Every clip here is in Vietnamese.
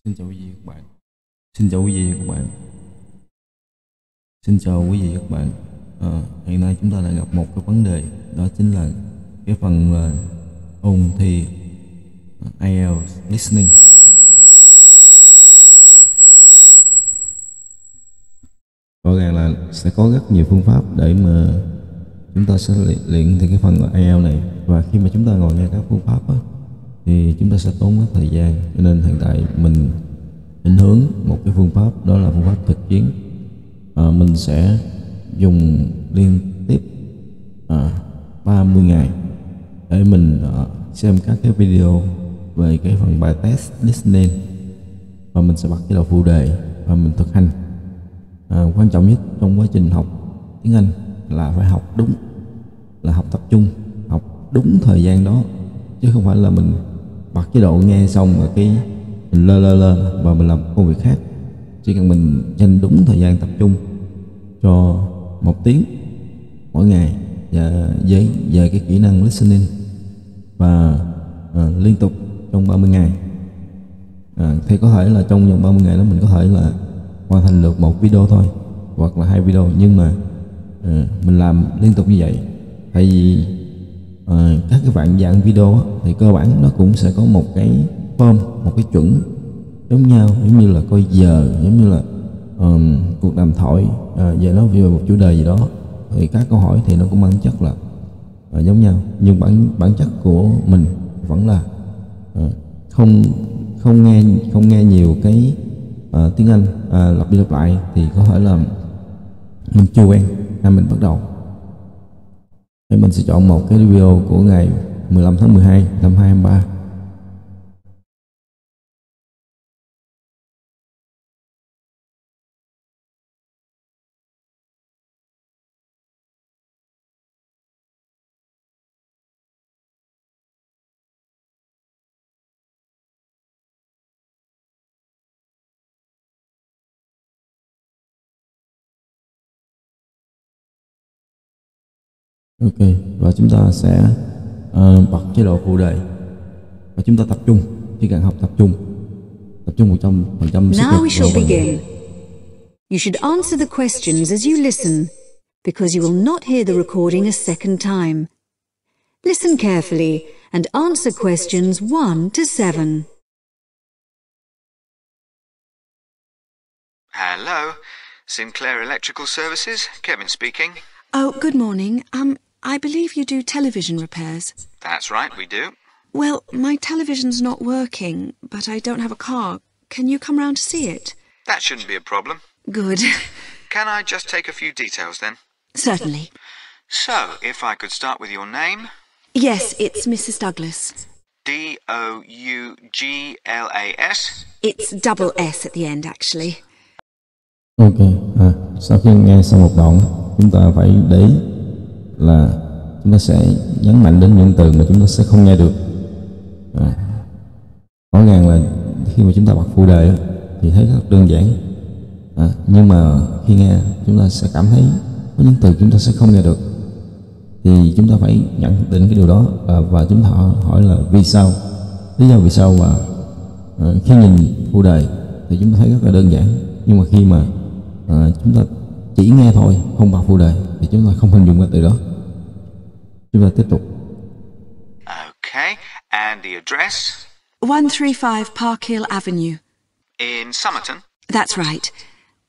Xin chào quý vị và các bạn. Xin chào quý vị và các bạn. Xin chào quý vị và các bạn. Hiện nay chúng ta lại gặp một cái vấn đề, đó chính là cái phần ôn thi IELTS Listening. Rõ ràng là sẽ có rất nhiều phương pháp để mà chúng ta sẽ luyện thì cái phần IELTS này. Và khi mà chúng ta ngồi nghe các phương pháp á, thì chúng ta sẽ tốn mất thời gian. Cho nên hiện tại mình định hướng một cái phương pháp, đó là phương pháp thực chiến. Mình sẽ dùng liên tiếp 30 ngày để mình xem các cái video về cái phần bài test listening, và mình sẽ bắt chế độ phụ đề và mình thực hành. Quan trọng nhất trong quá trình học tiếng Anh là phải học đúng, là học tập trung, học đúng thời gian đó, chứ không phải là mình bật chế độ nghe xong rồi cái mình lơ và mình làm công việc khác. Chỉ cần mình dành đúng thời gian tập trung cho 1 tiếng mỗi ngày và về cái kỹ năng listening và liên tục trong 30 ngày, thì có thể là trong vòng 30 ngày đó mình có thể là hoàn thành được 1 video thôi hoặc là 2 video, nhưng mà mình làm liên tục như vậy. Tại vì các cái bạn dạng video á, thì cơ bản nó cũng sẽ có một cái form, một cái chuẩn giống nhau, giống như là coi giờ, giống như là cuộc đàm thoại, về nói về một chủ đề gì đó, thì các câu hỏi thì nó cũng mang chất là giống nhau. Nhưng bản chất của mình vẫn là không nghe nhiều cái tiếng Anh lặp đi lặp lại, thì có thể là mình chưa quen nên mình bắt đầu. Thì mình sẽ chọn một cái video của ngày 15 tháng 12 năm 2023. Ok, và chúng ta sẽ bật chế độ phụ đề và chúng ta tập trung. Chỉ cần học tập trung 100% sức Now we lực shall vào begin. You should answer the questions as you listen, because you will not hear the recording a second time. Listen carefully and answer questions 1 to 7. Hello, Sinclair Electrical Services, Kevin speaking. Oh, good morning. I believe you do television repairs. That's right, we do. Well, my television's not working, but I don't have a car. Can you come round to see it? That shouldn't be a problem. Good. Can I just take a few details then? Certainly. So, if I could start with your name. Yes, it's Mrs. Douglas. Douglas? It's double S at the end, actually. Ok, sau khi nghe xong một đoạn, chúng ta phải để ý là chúng ta sẽ nhấn mạnh đến những từ mà chúng ta sẽ không nghe được. Rõ ràng là khi mà chúng ta bật phụ đề thì thấy rất đơn giản, nhưng mà khi nghe chúng ta sẽ cảm thấy có những từ chúng ta sẽ không nghe được, thì chúng ta phải nhận định cái điều đó và chúng ta hỏi là vì sao, lý do vì sao. Và khi nhìn phụ đề thì chúng ta thấy rất là đơn giản, nhưng mà khi mà chúng ta chỉ nghe thôi, không bật phụ đề, thì chúng ta không hình dung cái từ đó. Chúng ta tiếp tục. Okay, and the address? 135 Park Hill Avenue. In Somerton? That's right.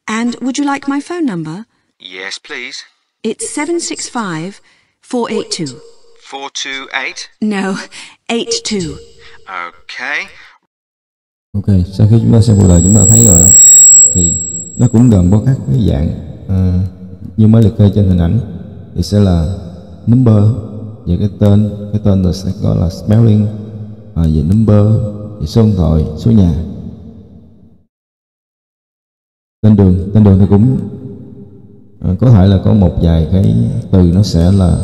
And would you like my phone number? Yes, please. It's 765 482. 428? No, 82. Okay. Ok, sau khi chúng ta xem phụ đề chúng ta thấy rồi đó, thì nó cũng gồm có các cái dạng như mới liệt kê trên hình ảnh, thì sẽ là number về cái tên rồi sẽ gọi là spelling, về number, về số điện thoại, số nhà. Tên đường thì cũng có thể là có một vài cái từ nó sẽ là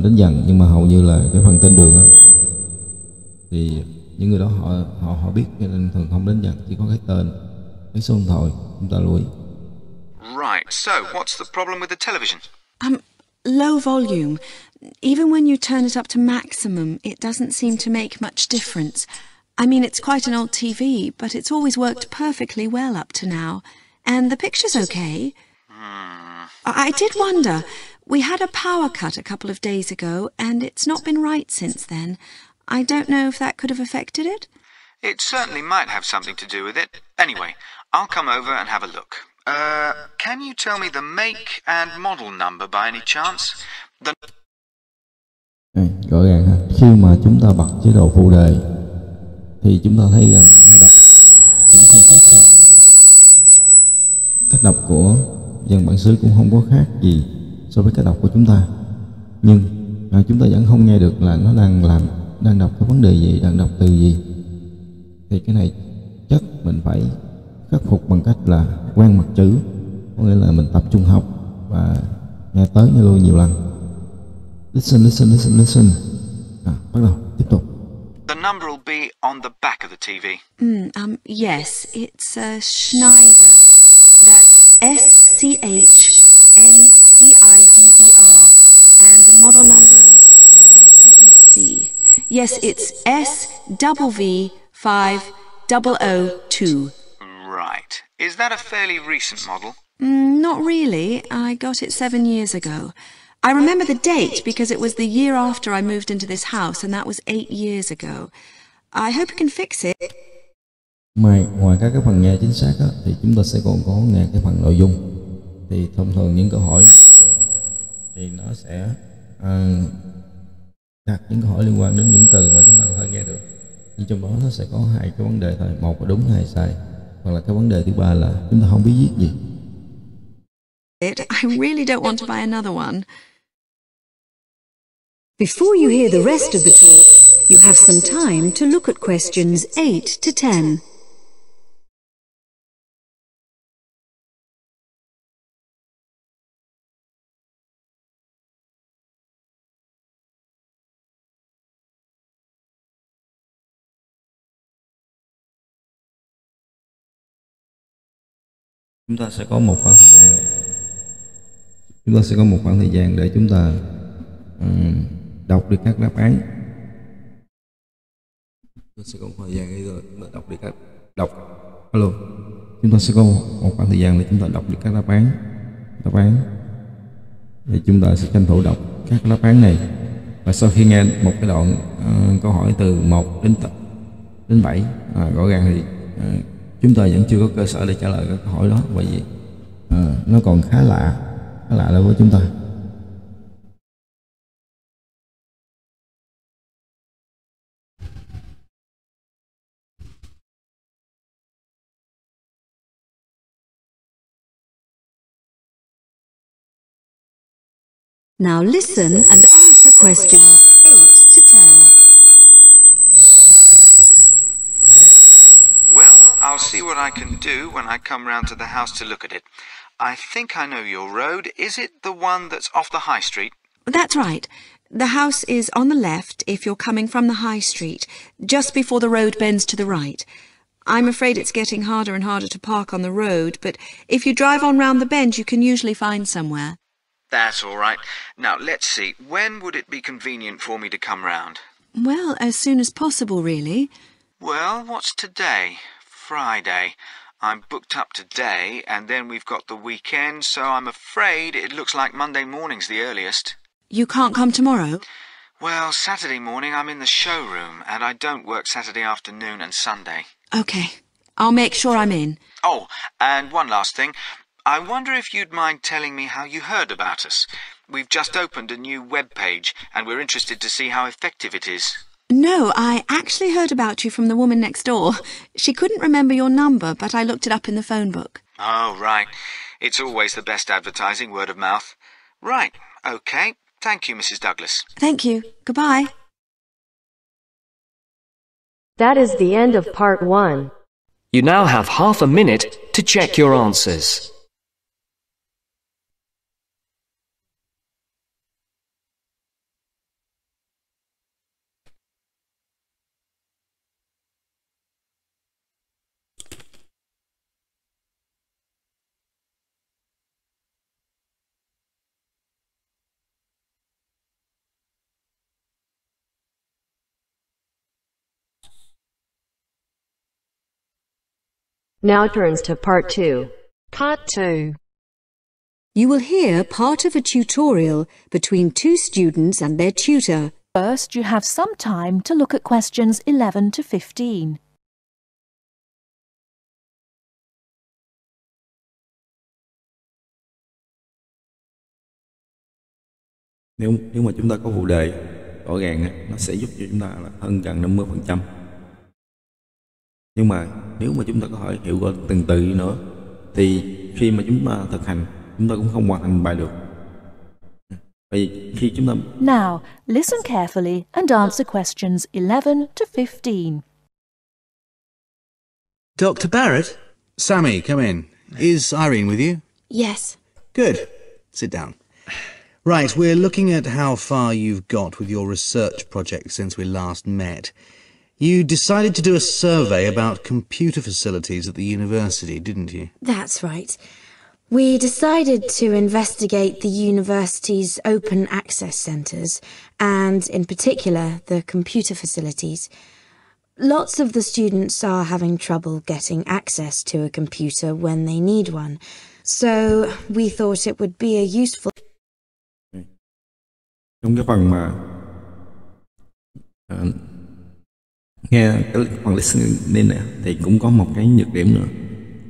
đến dần, nhưng mà hầu như là cái phần tên đường đó thì những người đó họ biết, cho nên thường không đến dần, chỉ có cái tên, cái số điện thoại. Chúng ta lưu ý. Right, so what's the problem with the television? Low volume. Even when you turn it up to maximum, it doesn't seem to make much difference. I mean, it's quite an old TV, but it's always worked perfectly well up to now. And the picture's okay. I did wonder. We had a power cut a couple of days ago, and it's not been right since then. I don't know if that could have affected it. It certainly might have something to do with it. Anyway, I'll come over and have a look. Can you tell me the make and model number by any chance? Rõ ràng ha, khi mà chúng ta bật chế độ phụ đề thì chúng ta thấy rằng nó đọc cũng không khác sao. Cách đọc của dân bản xứ cũng không có khác gì so với cách đọc của chúng ta. Nhưng chúng ta vẫn không nghe được là nó đang đọc cái vấn đề gì, đang đọc từ gì. Thì cái này chắc mình phải khắc phục bằng cách là quen mặt chữ, có nghĩa là mình tập trung học và nghe tới nghe lui nhiều lần. Listen, listen, listen, listen. Bắt đầu, tiếp tục. The number will be on the back of the TV. Yes, it's Schneider. That's Schneider. And the model number's, let me see. Yes, it's SWV5002. Right. Is that a fairly recent model? Not really. I got it 7 years ago. I remember the date because it was the year after I moved into this house, and that was 8 years ago. I hope you can fix it. Ngoài các cái phần nghe chính xác á, thì chúng ta sẽ còn có nghe cái phần nội dung. Thì thông thường những câu hỏi thì nó sẽ đặt những câu hỏi liên quan đến những từ mà chúng ta có thể nghe được. Nhưng trong đó nó sẽ có hai cái vấn đề thôi, một là đúng hai sai, hoặc là cái vấn đề thứ ba là chúng ta không biết viết gì. I really don't want to buy another one. Before you hear the rest of the talk, you have some time to look at questions 8 to 10. Chúng ta sẽ có một khoảng thời gian để chúng ta đọc được các đáp án. Chúng ta sẽ có một thời gian để chúng ta đọc được chúng ta sẽ có một khoảng thời gian để chúng ta đọc được các đáp án. Thì chúng ta sẽ tranh thủ đọc các đáp án này. Và sau khi nghe một cái đoạn câu hỏi từ 1 đến 7, rõ ràng thì chúng ta vẫn chưa có cơ sở để trả lời các câu hỏi đó, bởi vì nó còn khá lạ đối với chúng ta. Now listen and answer questions 8 to 10. Well, I'll see what I can do when I come round to the house to look at it. I think I know your road. Is it the one that's off the high street? That's right. The house is on the left if you're coming from the high street, just before the road bends to the right. I'm afraid it's getting harder and harder to park on the road, but if you drive on round the bend, you can usually find somewhere. That's all right. Now, let's see. When would it be convenient for me to come round? Well, as soon as possible, really. Well, what's today? Friday. I'm booked up today, and then we've got the weekend, so I'm afraid it looks like Monday morning's the earliest. You can't come tomorrow? Well, Saturday morning I'm in the showroom, and I don't work Saturday afternoon and Sunday. OK. I'll make sure I'm in. Oh, and one last thing. I wonder if you'd mind telling me how you heard about us. We've just opened a new web page, and we're interested to see how effective it is. No, I actually heard about you from the woman next door. She couldn't remember your number, but I looked it up in the phone book. Oh, right. It's always the best advertising, word of mouth. Right. OK. Thank you, Mrs. Douglas. Thank you. Goodbye. That is the end of part 1. You now have half a minute to check your answers. Now turns to part 2. Part 2. You will hear part of a tutorial between two students and their tutor. First, you have some time to look at questions 11 to 15. Nếu mà chúng ta có phụ đề rõ ràng, nó sẽ giúp cho chúng ta là hơn gần 50%. Nhưng mà nếu mà chúng ta có hỏi hiểu qua từng từ nữa, thì khi mà chúng ta thực hành, chúng ta cũng không hoàn thành bài được. Vì khi chúng ta... Now, listen carefully and answer questions 11 to 15. Dr. Barrett? Sammy, come in. Is Irene with you? Yes. Good. Sit down. Right, we're looking at how far you've got with your research project since we last met. You decided to do a survey about computer facilities at the university, didn't you? That's right. We decided to investigate the university's open access centres, and in particular the computer facilities. Lots of the students are having trouble getting access to a computer when they need one, so we thought it would be a useful... Trong cái phần mà nghe cái phần listening này thì cũng có một cái nhược điểm nữa,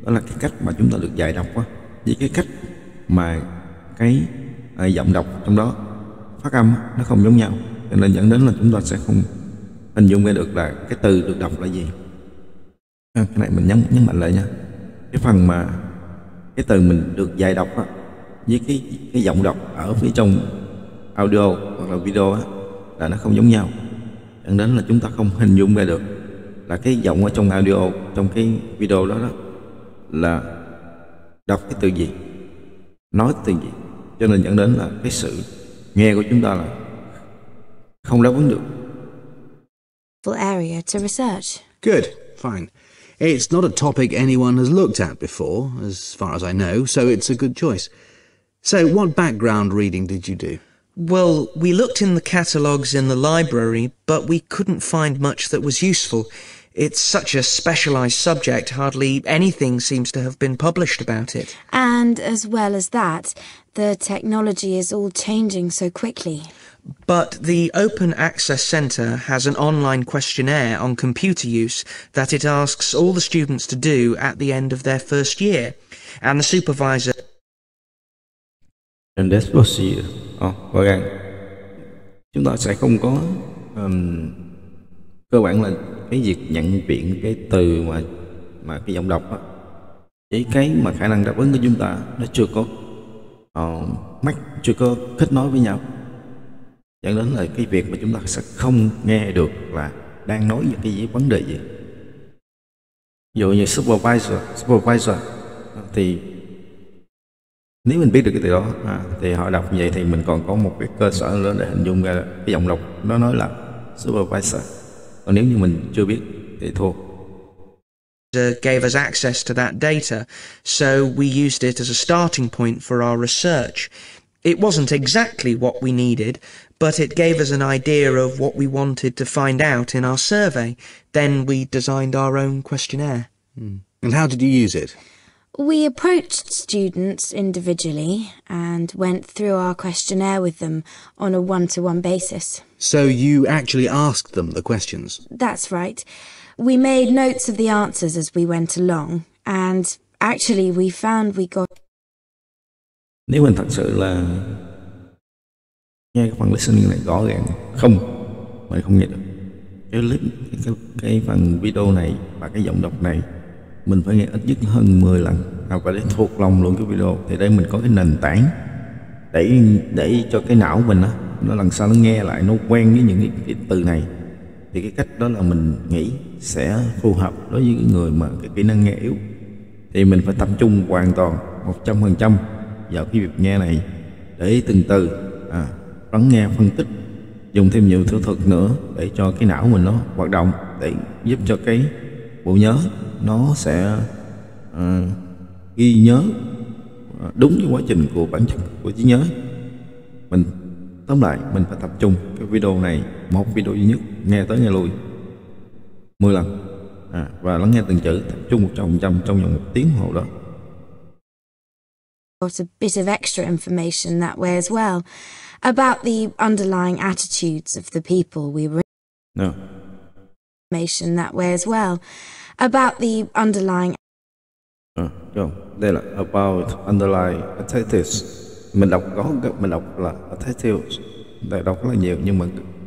đó là cái cách mà chúng ta được dạy đọc á, với cái cách mà cái giọng đọc trong đó phát âm nó không giống nhau, cho nên dẫn đến là chúng ta sẽ không hình dung ra được là cái từ được đọc là gì. Cái này mình nhấn mạnh lại nha, cái phần mà cái từ mình được dạy đọc á, với cái giọng đọc ở phía trong audio hoặc là video á, là nó không giống nhau, dẫn đến là chúng ta không hình dung ra được là cái giọng ở trong audio, trong cái video đó là đọc cái từ gì, nói từ gì, cho nên dẫn đến là cái sự nghe của chúng ta là không đáp ứng được. area to research. Good, fine. It's not a topic anyone has looked at before, as far as I know, so it's a good choice. So, what background reading did you do? Well, we looked in the catalogues in the library, but we couldn't find much that was useful. It's such a specialised subject, hardly anything seems to have been published about it. And as well as that, the technology is all changing so quickly. But the Open Access Centre has an online questionnaire on computer use that it asks all the students to do at the end of their first year, and the supervisor... And that's procedure. Rõ ràng chúng ta sẽ không có cơ bản là cái việc nhận diện cái từ mà cái giọng đọc á, với cái mà khả năng đáp ứng của chúng ta nó chưa có chưa có kết nối với nhau, dẫn đến là cái việc mà chúng ta sẽ không nghe được là đang nói về cái vấn đề gì. Ví dụ như supervisor thì nếu mình biết được cái từ đó thì họ đọc như vậy thì mình còn có một cái cơ sở nữa để hình dung ra cái giọng đọc nó nói là supervisor. Còn nếu như mình chưa biết thì thua. Gave us access to that data, so we used it as a starting point for our research. It wasn't exactly what we needed, but it gave us an idea of what we wanted to find out in our survey. Then we designed our own questionnaire. And how did you use it? We approached students individually and went through our questionnaire with them on a one-to-one basis. So you actually asked them the questions? That's right. We made notes of the answers as we went along, and actually we found we got... Nếu mình thật sự là nghe cái phần listening này rõ ràng mình không nghe được cái clip, cái phần video này và cái giọng đọc này, mình phải nghe ít nhất hơn 10 lần hoặc là để thuộc lòng luôn cái video, thì để mình có cái nền tảng để cho cái não mình nó lần sau nó nghe lại, nó quen với những cái từ này, thì cái cách đó là mình nghĩ sẽ phù hợp đối với cái người mà cái kỹ năng nghe yếu. Thì mình phải tập trung hoàn toàn 100% vào cái việc nghe này, để từng từ lắng nghe, phân tích, dùng thêm nhiều thủ thuật nữa để cho cái não mình nó hoạt động, để giúp cho cái bộ nhớ nó sẽ ghi nhớ đúng cái quá trình của bản chất của trí nhớ. Mình tóm lại, mình phải tập trung cái video này, một video duy nhất, nghe tới nghe lui 10 lần. và lắng nghe từng chữ tập trung 100% trong vòng 1 tiếng hồ đó. Got a bit of extra information that way as well about the underlying attitudes of the people we were information that way as well about the underlying đây là about underlying attitudes. Mình đọc là attitudes, để đọc rất là nhiều, nhưng mà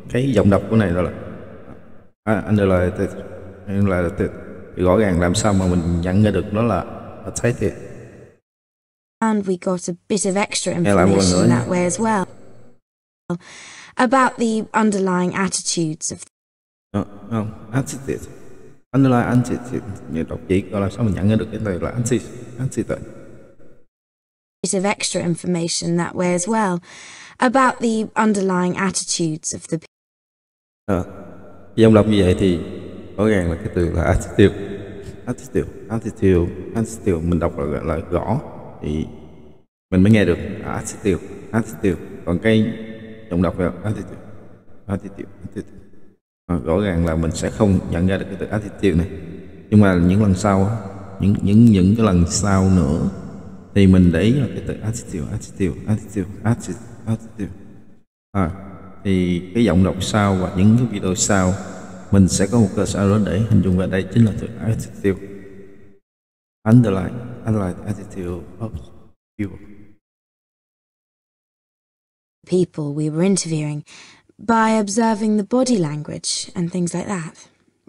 cái giọng đọc của này là underlying attitudes. Thì rõ ràng làm sao mà mình nhận ra được nó là attitude. And we got a bit of extra information that way as well about the underlying attitudes of attitude. Underlying attitude, như đọc chỉ coi là sao mình nhận ra được cái từ là attitude. Bit of extra information that way as well about the underlying attitudes of the people. Dòng đọc như vậy thì rõ ràng là cái từ là attitude. Mình đọc là gõ thì mình mới nghe được attitude. Còn cái giọng đọc là attitude. Rõ ràng là mình sẽ không nhận ra được cái từ attitude này. Nhưng mà những lần sau, những cái lần sau nữa thì mình để ý là cái từ attitude. Thì cái giọng đọc sau và những cái video sau mình sẽ có một cơ sở đó để hình dung, và đây chính là từ attitude. Underline attitude of people we were interviewing by observing the body language and things like that.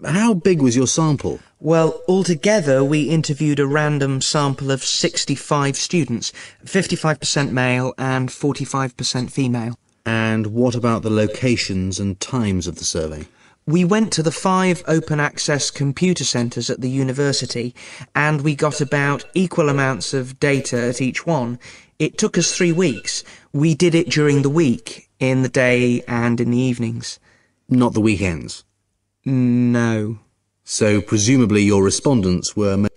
How big was your sample? Well, altogether we interviewed a random sample of 65 students, 55% male and 45% female. And what about the locations and times of the survey? We went to the 5 open access computer centres at the university, and we got about equal amounts of data at each one. It took us 3 weeks. We did it during the week, in the day and in the evenings. Not the weekends? No. So presumably your respondents were...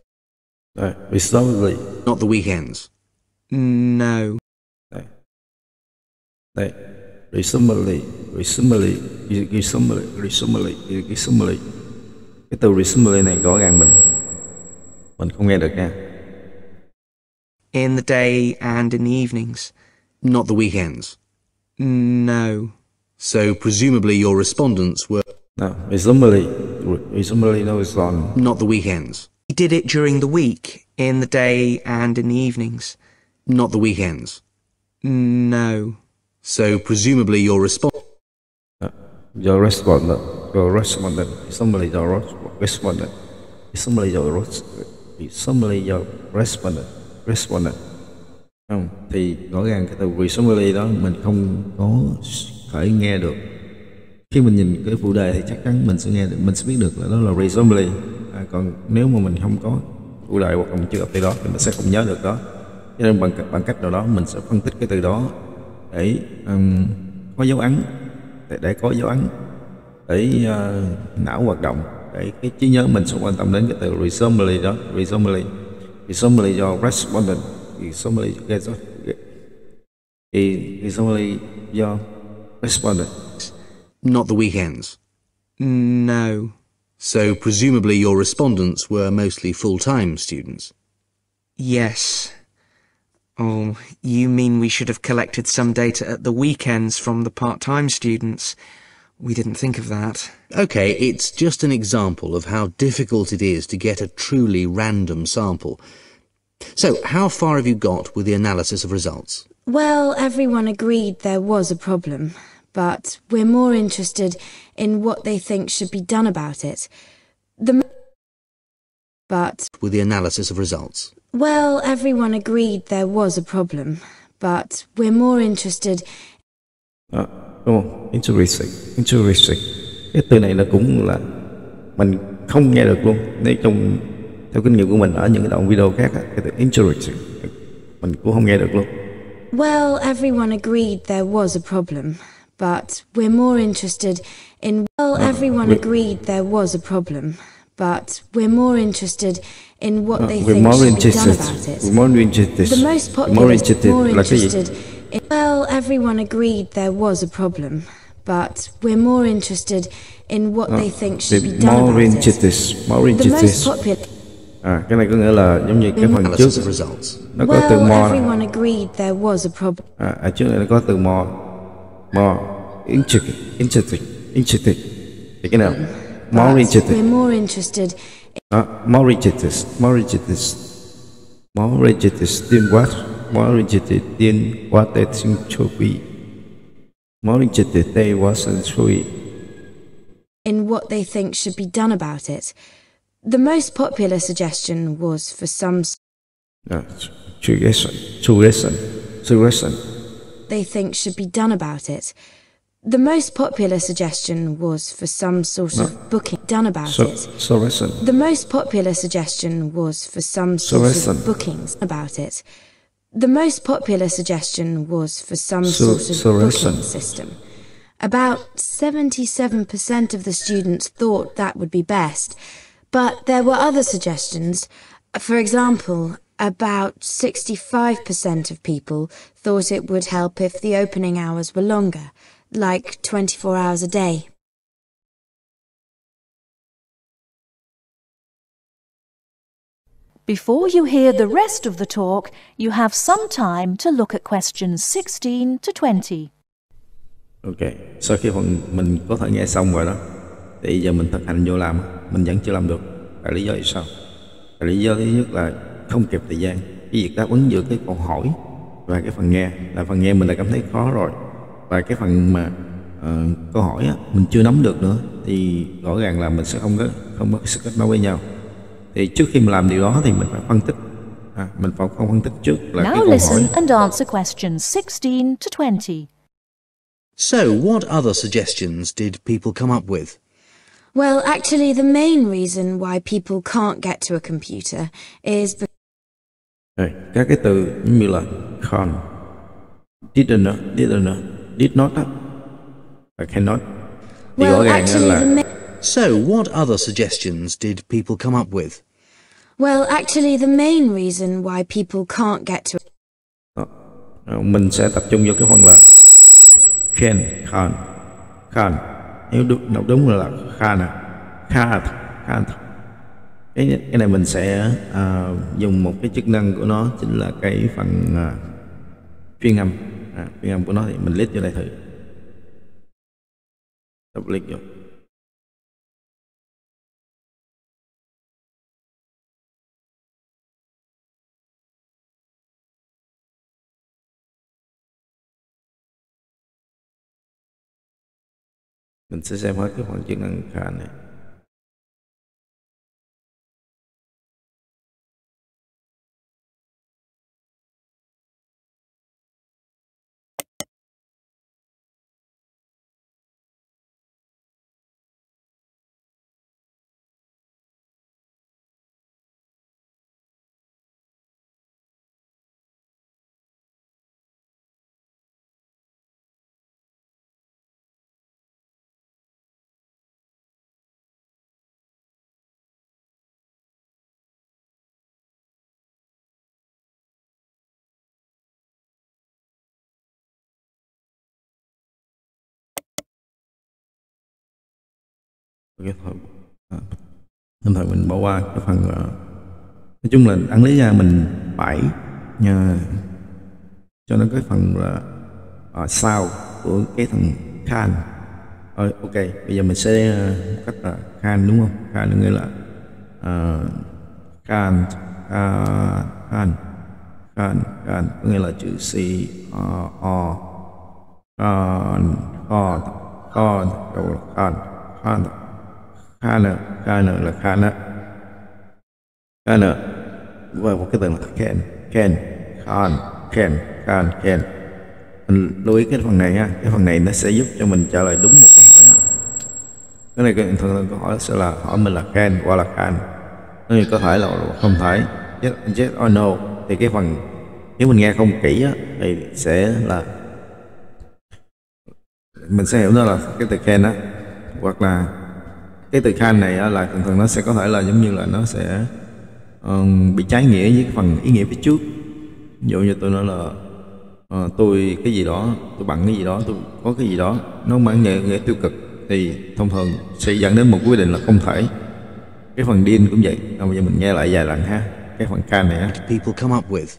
Presumably. Not the weekends? No. Presumably. Cái từ presumably này rõ ràng mình không nghe được nha. In the day and in the evenings. Not the weekends? No. So presumably your respondents were... No, presumably those on... Not the weekends? We did it during the week, in the day and in the evenings. Not the weekends? No. So presumably your respondent... Your respondent. Presumably your respondent. Không, thì rõ ràng cái từ presumably đó mình không có thể nghe được. Khi mình nhìn cái phụ đề thì chắc chắn mình sẽ nghe được, mình sẽ biết được là đó là presumably. Còn nếu mà mình không có phụ đề hoặc là mình chưa gặp từ đó thì mình sẽ không nhớ được đó. Cho nên bằng cách nào đó mình sẽ phân tích cái từ đó để có dấu ấn, để có dấu ấn, để não hoạt động, để cái trí nhớ mình sẽ quan tâm đến cái từ presumably đó. Presumably your respondent. Presumably your respondent. Not the weekends? No. So presumably your respondents were mostly full-time students? Yes. Oh, you mean we should have collected some data at the weekends from the part-time students? We didn't think of that. OK, it's just an example of how difficult it is to get a truly random sample. So, how far have you got with the analysis of results? Well, everyone agreed there was a problem, but we're more interested in what they think should be done about it. With the analysis of results? Well, everyone agreed there was a problem, but we're more interested... Interesting. Cái từ này nó cũng là mình không nghe được luôn. Nếu theo kinh nghiệm của mình ở những cái đoạn video khác, cái từ interesting mình cũng không nghe được luôn. Well, everyone agreed there was a problem, but we're more interested in... Well, everyone agreed there was a problem, but we're more interested in what they think should be done about it. We're more interested. The most popular more interested in... Well, everyone agreed there was a problem, but we're more interested in what they think should be done about it. The most popular. Cái này có nghĩa là giống như cái phần trước nó có từ more. Everyone agreed there was a problem. Ở trước này nó có từ more interested. Thì cái nào? More interested. We're more interested. More interested in what? More interested in what they think should be. More interested they wasn't true. In what they think should be done about it. The most popular suggestion was for some suggestion they think should be done about it. The most popular suggestion was for some sort of booking done about it. The most popular suggestion was for some sort of bookings about it. The most popular suggestion was for some sort of booking system. About 77% of the students thought that would be best, but there were other suggestions. For example, about 65% of people thought it would help if the opening hours were longer, like 24 hours a day. Before you hear the rest of the talk, you have some time to look at questions 16 to 20. Ok, sau khi mình có thể nghe xong rồi đó, thì giờ mình thực hành vô làm, mình vẫn chưa làm được. Tại lý do vì sao? Tại lý do thứ nhất là không kịp thời gian. Cái việc đáp ứng giữa cái câu hỏi và cái phần nghe, là phần nghe mình đã cảm thấy khó rồi, và cái phần mà câu hỏi á, mình chưa nắm được nữa, thì rõ ràng là mình sẽ không có sự kết nối với nhau. Thì trước khi mình làm điều đó thì mình phải phân tích. Mình phải không phân tích trước là cái câu hỏi. Now listen and answer questions 16 to 20. So, what other suggestions did people come up with? Well, actually, the main reason why people can't get to a computer is because các cái từ như là can't, did not, và cannot. Thì rõ ràng là So, what other suggestions did people come up with? Well, actually, the main reason why people can't get to mình sẽ tập trung vào cái phần là can. Nếu đọc đúng là can. Cái này mình sẽ dùng một cái chức năng của nó, chính là cái phần phiên âm. Phiên âm của nó thì mình list vô đây thử. Đọc click vô. Mình sẽ xem hết cái phần chức năng can này. Thôi mình bỏ qua cái phần nói chung là đáng lý ra mình phải cho nó cái phần là sau của cái thằng can. Ok, bây giờ mình sẽ cách là can, đúng không? Can nghĩa là can có nghĩa là chữ C O can là can và một cái từ là can. Mình lưu ý cái phần này ha, cái phần này nó sẽ giúp cho mình trả lời đúng một câu hỏi á. Cái này thường câu hỏi sẽ là hỏi mình là can hoặc là can, nên có thể là không thể, yes or no. Thì cái phần nếu mình nghe không kỹ á thì sẽ là mình sẽ hiểu nó là cái từ can á, hoặc là cái từ can này á, là thường nó sẽ có thể là giống như là nó sẽ bị trái nghĩa với cái phần ý nghĩa phía trước. Ví dụ như tôi nói là tôi cái gì đó, tôi bận cái gì đó, tôi có cái gì đó, nó mang nghĩa tiêu cực thì thông thường sẽ dẫn đến một quyết định là không thể. Cái phần didn't cũng vậy. Bây giờ mình nghe lại vài lần ha. Cái phần can này á. People come up with.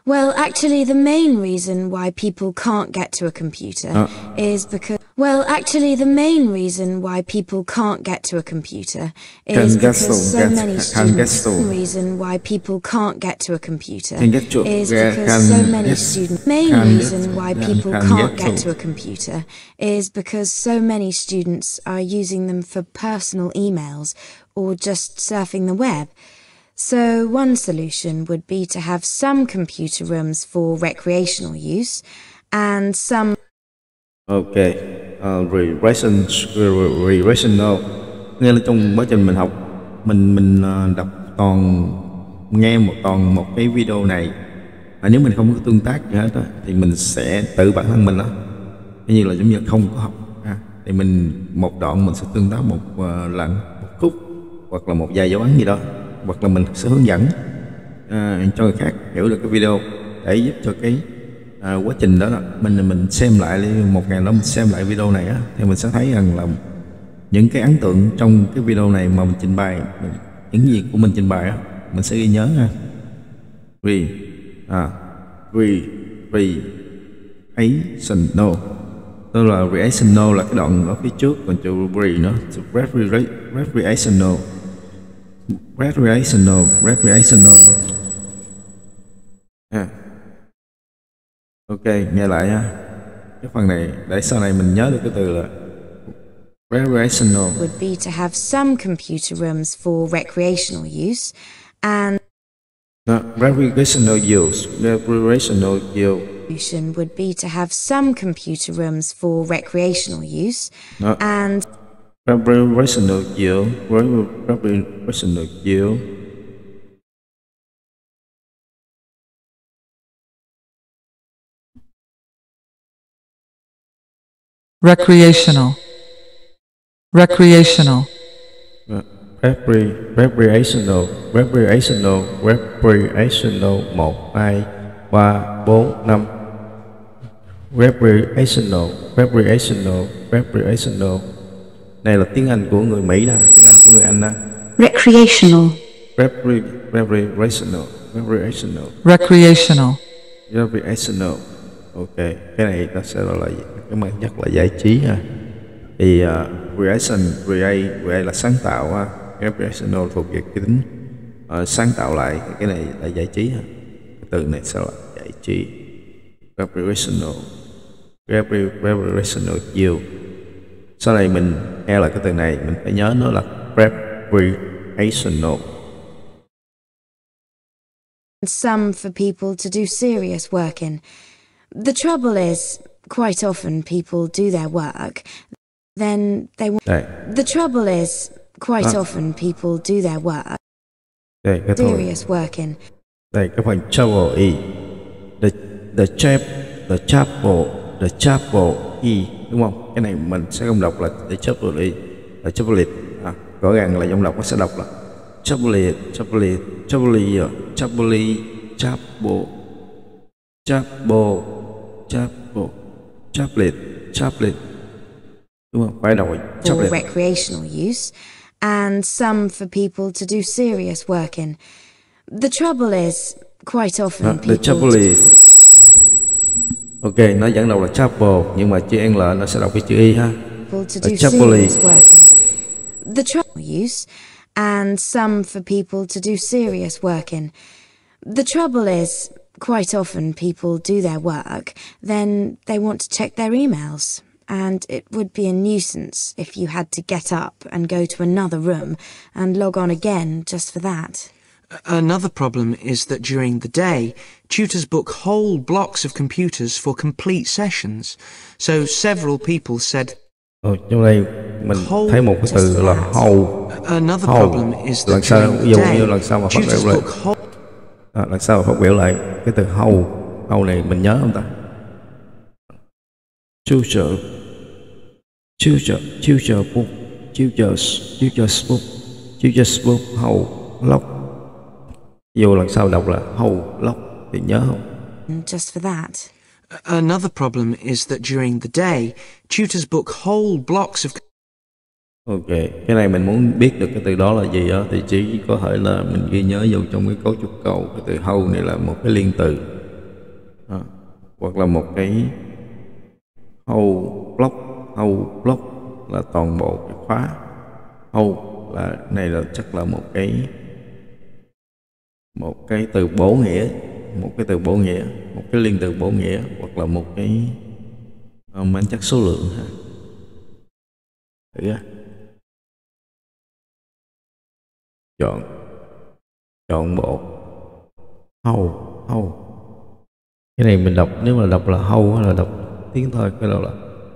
Well, actually, the main reason why people can't get to a computer is because... Well, actually, the main reason why people can't get to a computer is because so many students... The main reason why people can't get to a computer is because so many students... Main reason why people can't get to a computer is because so many students are using them for personal emails or just surfing the web. So one solution would be to have some computer rooms for recreational use and some... Okay, recreational. Nghĩa là trong quá trình mình học, mình đọc nghe một cái video này, mà nếu mình không có tương tác gì hết đó, thì mình sẽ tự bản thân mình đó, như là giống như không có học. Thì mình một đoạn mình sẽ tương tác một lần, một khúc, hoặc là một vài dấu ấn gì đó, hoặc là mình sẽ hướng dẫn cho người khác hiểu được cái video để giúp cho cái quá trình đó, mình xem lại một ngày đó mình xem lại video này á, thì mình sẽ thấy rằng là những cái ấn tượng trong cái video này mà mình trình bày, những gì của mình trình bày á, mình sẽ ghi nhớ ha. Recreational, tức là recreational là cái đoạn ở phía trước, còn chữ re nữa, recreational. Ok, nghe lại ha. Cái phần này để sau này mình nhớ được cái từ là recreational. Would be to have some computer rooms for recreational use and recreational use. Solution would be to have some computer rooms for recreational use and recreational use. Recreational. Recreational 1, 2, 3, 4, 5. Recreational. Này là tiếng Anh của người Mỹ đó, tiếng Anh của người Anh đó. Recreational. Recreational. Ok, cái này ta sẽ gọi là cái mà chắc là giải trí ha. Thì create là sáng tạo ha. Recreational thuộc về cái tính sáng tạo lại, cái này là giải trí ha. Cái từ này sẽ là giải trí. Recreational you. Sau này mình nghe lại cái từ này, mình phải nhớ nó là recreational. Some for people to do serious work in. The trouble is, quite often people do their work, then they want... The trouble is, quite often people do their work. Đây, cái serious work in. Đây, cái phần trouble e. The chapel e, đúng không? Cái này mình sẽ không đọc là the chapel e, là chapel. Rõ ràng là dòng đọc nó sẽ đọc là chapel, đúng không? Phải đọc for recreational use and some for people to do serious work in. The trouble is, quite often people... The trouble is... Ok, nó vẫn đọc là chapel, nhưng mà chữ N nó sẽ đọc cái chữ Y ha. The trouble is... The trouble use and some for people to do serious work in. The trouble is, quite often people do their work, then they want to check their emails. And it would be a nuisance if you had to get up and go to another room and log on again just for that. Another problem is that during the day, tutors book whole blocks of computers for complete sessions. So several people said... Trong đây mình thấy một cái từ là whole. Another problem is that during the day, tutors book whole... Lần sau phát biểu lại cái từ whole này mình nhớ không ta? Tutors book whole lock. Dù lần sau đọc là whole lock thì nhớ không? Just for that. Another problem is that during the day, tutors book whole blocks of... Ok, cái này mình muốn biết được cái từ đó là gì á, thì chỉ có thể là mình ghi nhớ vô trong cái cấu trúc câu. Cái từ whole này là một cái liên từ đó. Hoặc là một cái whole block là toàn bộ cái khóa. Whole là này là chắc là một cái từ bổ nghĩa, một cái liên từ bổ nghĩa, hoặc là một cái mang chất số lượng ha. Thử á. Chọn bộ whole. Cái này mình đọc, nếu mà đọc là whole là đọc tiếng thôi, cái đó là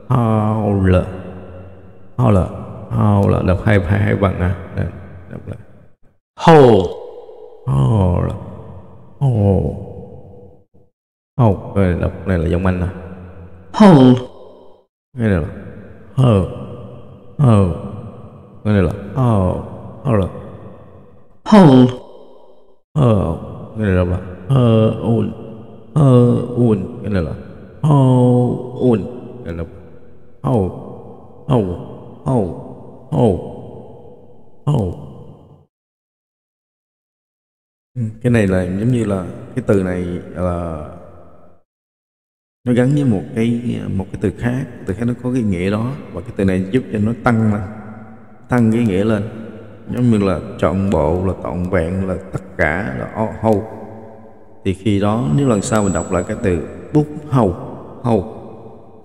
whole, đọc hai bằng à. Đây, đọc lại whole, cái đọc này là giọng Anh nè. Whole. Cái này là cái này là Whole. cái này là un, cái này là cái này là cái này là giống như là cái từ này là nó gắn với một cái từ khác nó có cái nghĩa đó, và cái từ này giúp cho nó tăng cái nghĩa lên, giống như là trọn bộ, là trọn vẹn, là tất cả, là whole. Thì khi đó nếu lần sau mình đọc lại cái từ book whole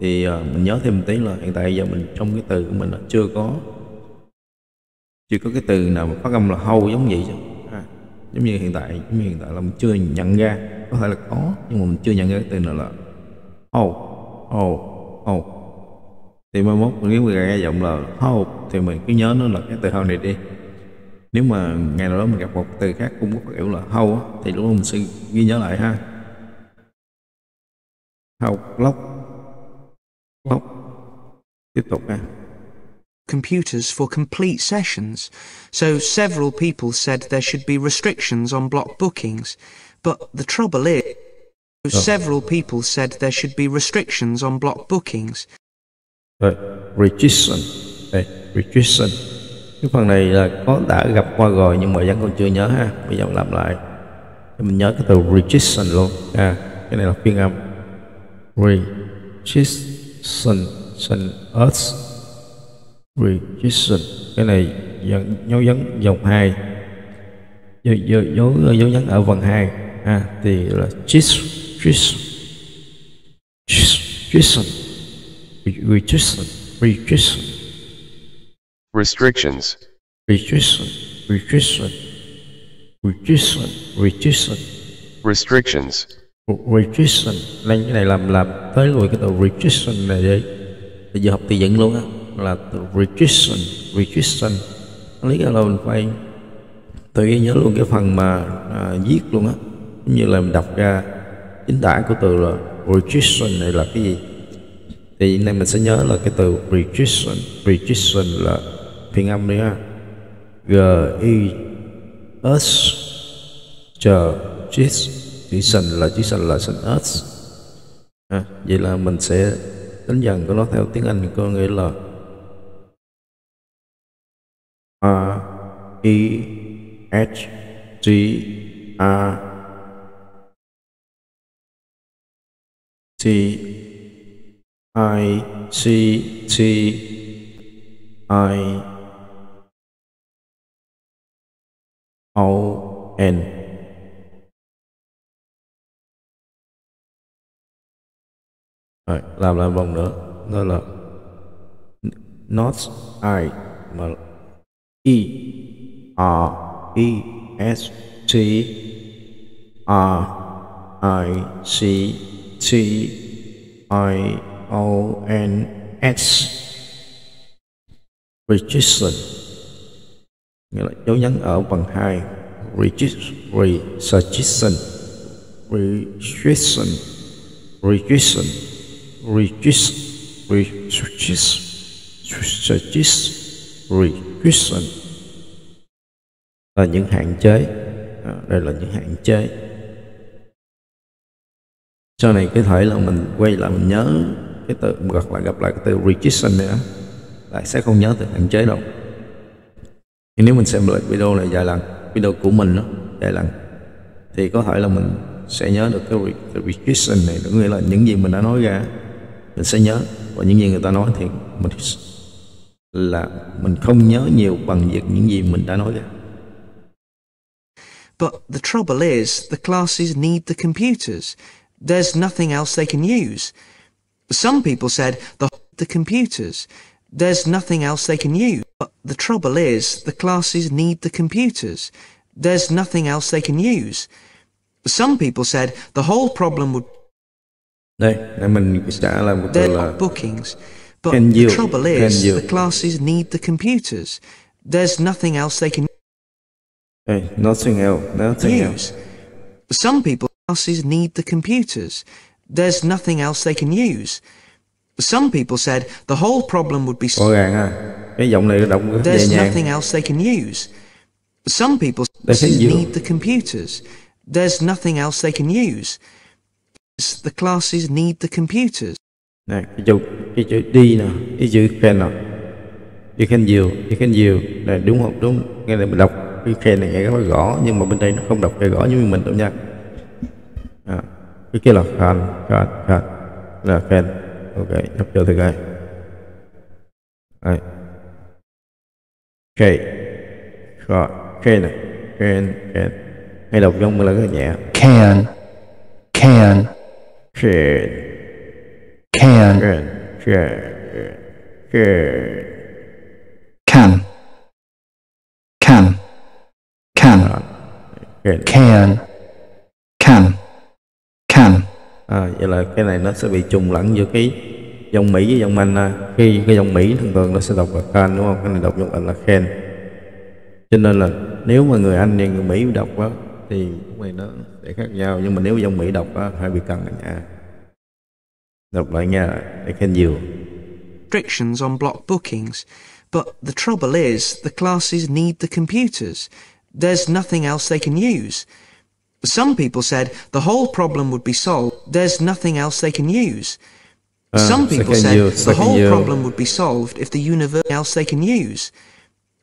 thì mình nhớ thêm một tí là hiện tại giờ mình trong cái từ của mình là chưa có cái từ nào mà phát âm là whole giống vậy chứ. Giống như hiện tại là mình chưa nhận ra, có thể là có nhưng mà mình chưa nhận ra cái từ nào là whole. Thì mai mốt nếu mà nghe giọng là whole thì mình cứ nhớ nó là cái từ whole này đi. Nếu mà ngày nào đó mình gặp một từ khác cũng có kiểu là whole thì lúc đó mình sẽ ghi nhớ lại ha. Whole, block. Tiếp tục ha. Computers for complete sessions, so several people said there should be restrictions on block bookings. But the trouble is, several people said there should be restrictions on block bookings. Rồi, restriction. Cái phần này là đã gặp qua rồi nhưng mà vẫn còn chưa nhớ ha. Bây giờ mình làm lại để mình nhớ cái từ restriction luôn. Cái này là phiên âm. Restriction. Cái này dấu vấn dòng 2, dấu vấn ở vần 2 thì là restrictions. Nên cái này làm tới rồi cái từ restriction này đi. Bây giờ học từ vựng luôn á, là từ restriction. Lý là mình phải tự nhớ luôn cái phần mà viết luôn á, giống như là mình đọc ra chính tả của từ là restriction này là cái gì. Thì nay mình sẽ nhớ là cái từ restriction là phiên âm đi ha. Restriction là sinh s. Vậy là mình sẽ đánh dần của nó theo tiếng Anh, có nghĩa là R-E-S-T-R-I-C-T-I-O-N. Rồi, làm lại vòng nữa, đó là not I mà E-R-E-S-T-R-I-C-T-I-O-N-S. Restriction nghĩa là dấu nhấn ở vần 2. Restriction. Là những hạn chế. Đây là những hạn chế. Sau này có thể là mình quay lại mình nhớ cái từ, gặp lại cái từ restriction nữa, lại sẽ không nhớ từ hạn chế đâu. Nhưng nếu mình xem lại video này vài lần, video của mình đó, vài lần, thì có thể là mình sẽ nhớ được cái restriction này, có nghĩa là những gì mình đã nói ra mình sẽ nhớ, và những gì người ta nói thì mình không nhớ nhiều bằng việc những gì mình đã nói ra. But the trouble is, the classes need the computers. There's nothing else they can use. Some people said the computers. There's nothing else they can use. But the trouble is, the classes need the computers. There's nothing else they can use. Some people said the whole problem would... Đây mình trả lại một từ là bookings. But the trouble is, the classes need the computers. There's nothing else they can nothing else. use. Some people classes need the computers. There's nothing else they can use. Some people said the whole problem would be solved. Cái giọng này đọc rất nhẹ There's nhàng. nothing else they can use. Some people need the computers. There's nothing else they can use. The classes need the computers. Này, cái chữ đi nè, cái chữ can nè. You can you. Này đúng không? Đúng. Nghe này mình đọc cái can này nghe rất là gõ, nhưng mà bên đây nó không đọc cái gõ giống như mình đâu nha. Cái kia là can là can. Ok, nhấp vô thử coi. Đây. Can này, can. Hay đọc giống là rất là nhẹ. Can. Can. Vậy là cái này nó sẽ bị trùng lẫn giữa cái dòng Mỹ với dòng Anh. Khi cái dòng Mỹ thường nó sẽ đọc là can, đúng không? Cái này đọc dòng Anh là can. Cho nên là nếu mà người Anh và người Mỹ đọc đó, thì cái này nó sẽ khác nhau. Nhưng mà nếu dòng Mỹ đọc đó, hay bị căng nha. Đọc lại nha, để can you. Restrictions on block bookings. But the trouble is, the classes need the computers. There's nothing else they can use. Some people said the whole problem would be solved. There's nothing else they can use. Some people said the whole problem would be solved if the universe else they can use.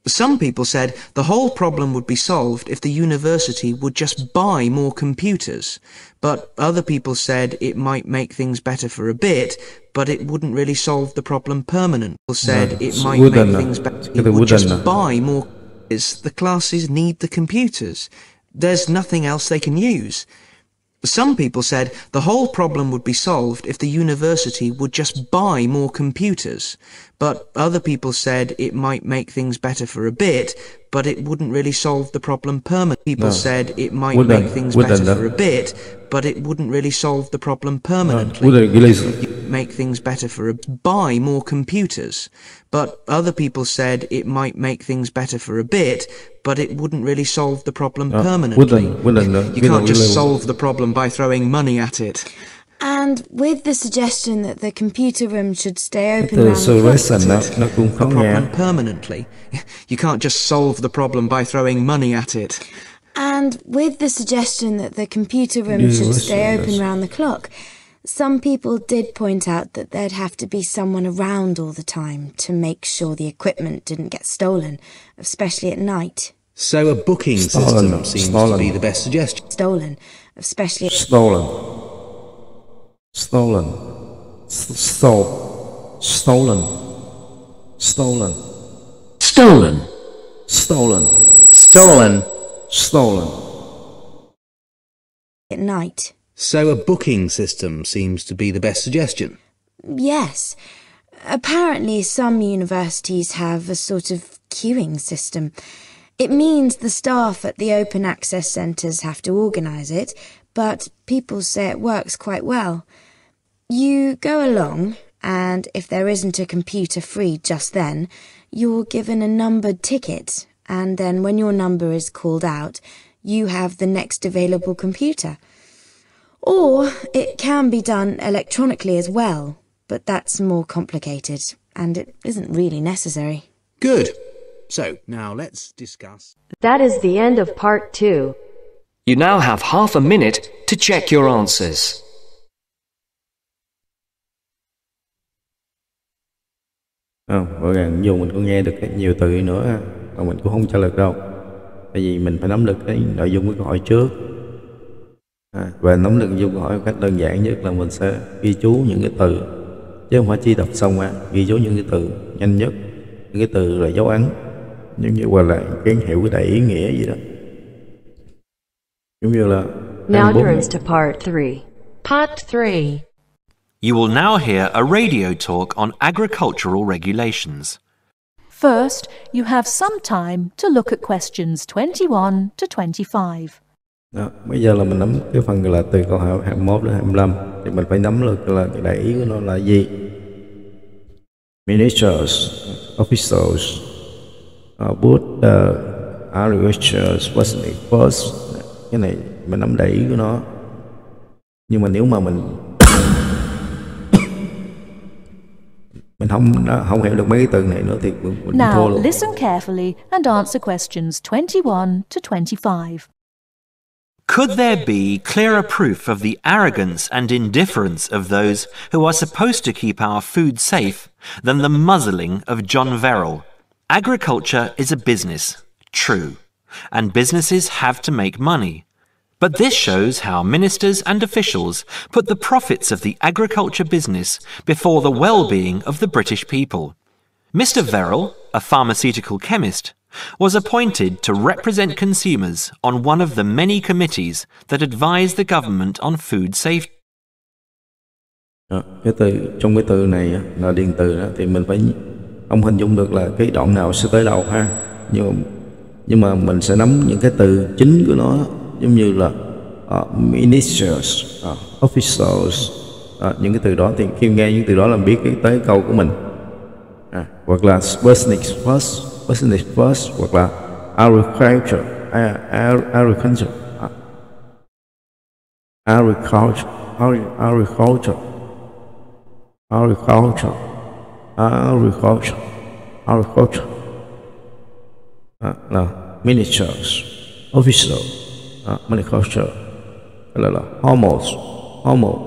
Some people said the whole problem would be solved if the university would just buy more computers. But other people said it might make things better for a bit, but it wouldn't really solve the problem permanently. People said it might make things better. It would just buy more computers. The classes need the computers. There's nothing else they can use. Some people said the whole problem would be solved if the university would just buy more computers. But other people said it might make things better for a bit, but it wouldn't really solve the problem permanently. People said it might make things better for a bit, but it wouldn't really solve the problem permanently. Make things better for a buy more computers. But other people said it might make things better for a bit, but it wouldn't really solve the problem permanently. You can't just solve the problem by throwing money at it. And with the suggestion that the computer room should stay open around the problem permanently. You can't just solve the problem by throwing money at it. And with the suggestion that the computer room should stay open round the clock, some people did point out that there'd have to be someone around all the time to make sure the equipment didn't get stolen, especially at night. So a booking system seems to be the best suggestion. Stolen, especially... Stolen. At night. So a booking system seems to be the best suggestion. Yes. Apparently some universities have a sort of queuing system. It means the staff at the open access centres have to organise it, but people say it works quite well. You go along, and if there isn't a computer free just then, you're given a numbered ticket, and then when your number is called out, you have the next available computer. Or it can be done electronically as well, but that's more complicated, and it isn't really necessary. Good. So, now let's discuss... That is the end of part 2. You now have half a minute to check your answers. Rõ ràng dù mình có nghe được nhiều từ nữa mà mình cũng không trả lời đâu. Tại vì mình phải nắm được cái nội dung của câu hỏi trước. Và nắm được nội dung câu hỏi một cách đơn giản nhất là mình sẽ ghi chú những cái từ, chứ không phải chỉ đọc xong ghi chú những cái từ nhanh nhất, những cái từ là dấu ấn, giống như là cái hiệu cái đầy ý nghĩa gì đó. Giống như là Now turns to part 3. Part 3. You will now hear a radio talk on agricultural regulations. First, you have some time to look at questions 21 to 25. Đó, bây giờ là mình nắm cái phần là từ câu hỏi 21 đến 25 thì mình phải nắm được là cái đại ý của nó là gì. Ministers, officials, put the agriculture wasn't first. Cái này mình nắm đại ý của nó. Nhưng mà nếu mà mình không hiểu được mấy cái từ này nữa thì mình thua Now, luôn. listen carefully and answer questions 21 to 25. Could there be clearer proof of the arrogance and indifference of those who are supposed to keep our food safe than the muzzling of John Verrill? Agriculture is a business, true, and businesses have to make money. But this shows how ministers and officials put the profits of the agriculture business before the well-being of the British people. Mr. Verrill, a pharmaceutical chemist, was appointed to represent consumers on one of the many committees that advise the government on food safety. Trong cái từ này là điền từ đó, thì mình phải không hình dung được là cái đoạn nào sẽ tới đâu ha. Nhưng mà mình sẽ nắm những cái từ chính của nó, giống như là ministers, officials, những cái từ đó thì khi nghe những từ đó là biết cái tới câu của mình. Hoặc là business first, hoặc là agriculture, là ministers, official, manufacture, là hormones, hormone,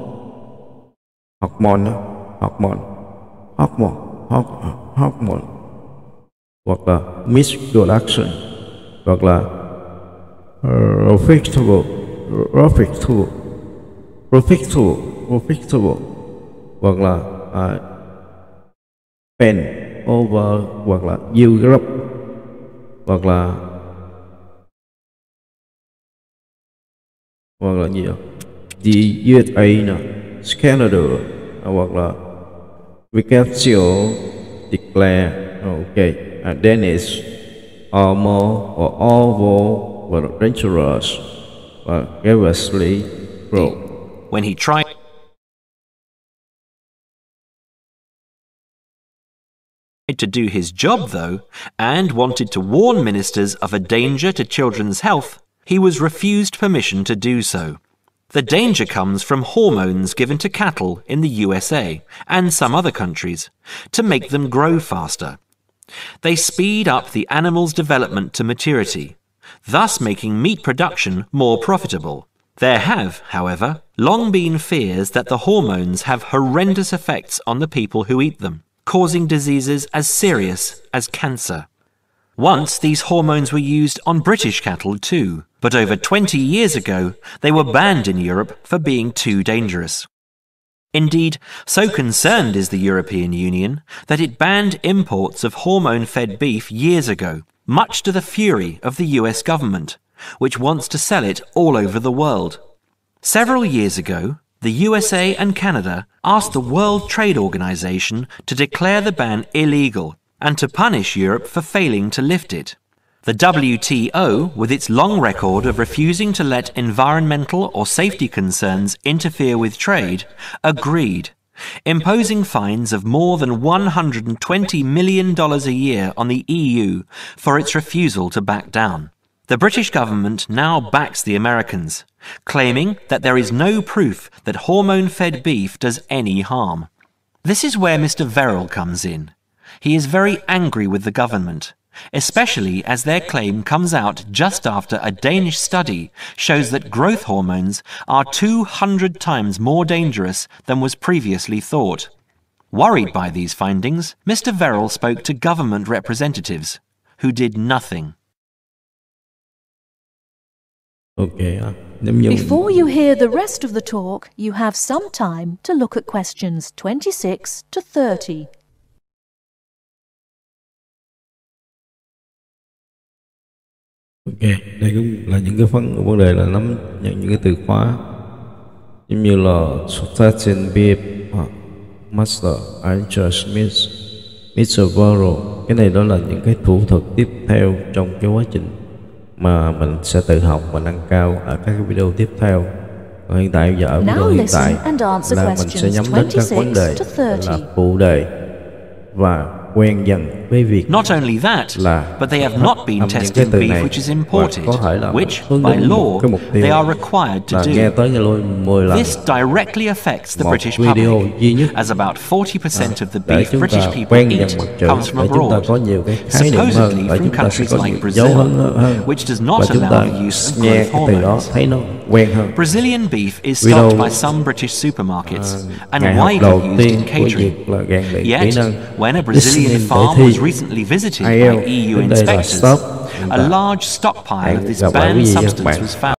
hoặc là misproduction, hoặc là profitable, hoặc là pen over, hoặc là yield group, hoặc là gì đó, the USA nè, Canada, hoặc là vacation declare, Dennis, more or all were dangerous, grievously broke. When he tried to do his job, though, and wanted to warn ministers of a danger to children's health, he was refused permission to do so. The danger comes from hormones given to cattle in the USA and some other countries to make them grow faster. They speed up the animal's development to maturity, thus making meat production more profitable. There have, however, long been fears that the hormones have horrendous effects on the people who eat them, causing diseases as serious as cancer. Once these hormones were used on British cattle too, but over 20 years ago they were banned in Europe for being too dangerous. Indeed, so concerned is the European Union that it banned imports of hormone-fed beef years ago, much to the fury of the US government, which wants to sell it all over the world. Several years ago, the USA and Canada asked the World Trade Organization to declare the ban illegal and to punish Europe for failing to lift it. The WTO, with its long record of refusing to let environmental or safety concerns interfere with trade, agreed, imposing fines of more than $120 million a year on the EU for its refusal to back down. The British government now backs the Americans, claiming that there is no proof that hormone-fed beef does any harm. This is where Mr. Verrill comes in. He is very angry with the government, especially as their claim comes out just after a Danish study shows that growth hormones are 200 times more dangerous than was previously thought. Worried by these findings, Mr. Verrill spoke to government representatives, who did nothing. Before you hear the rest of the talk, you have some time to look at questions 26 to 30. Đây cũng là những cái vấn đề là nắm nhận những cái từ khóa giống như là Subtraction Beep hoặc Master Answer Smith, Mr. Verrill. Cái này đó là những cái thủ thuật tiếp theo trong cái quá trình mà mình sẽ tự học và nâng cao ở các cái video tiếp theo. Còn hiện tại giờ ở video hiện tại là mình sẽ nhắm đến các vấn đề là phụ đề và quen dần với việc Not only that, but they have not been testing beef which is imported, which, by law, they are required to do. This directly affects the British public, as about 40% of the beef British people eat comes from abroad, supposedly from countries like Brazil, which does not allow the use of growth hormones. Brazilian beef is stocked by some British supermarkets and widely used in catering. Yet, when a Brazilian farm was recently visited by EU inspectors, a large stockpile of this banned substance was found.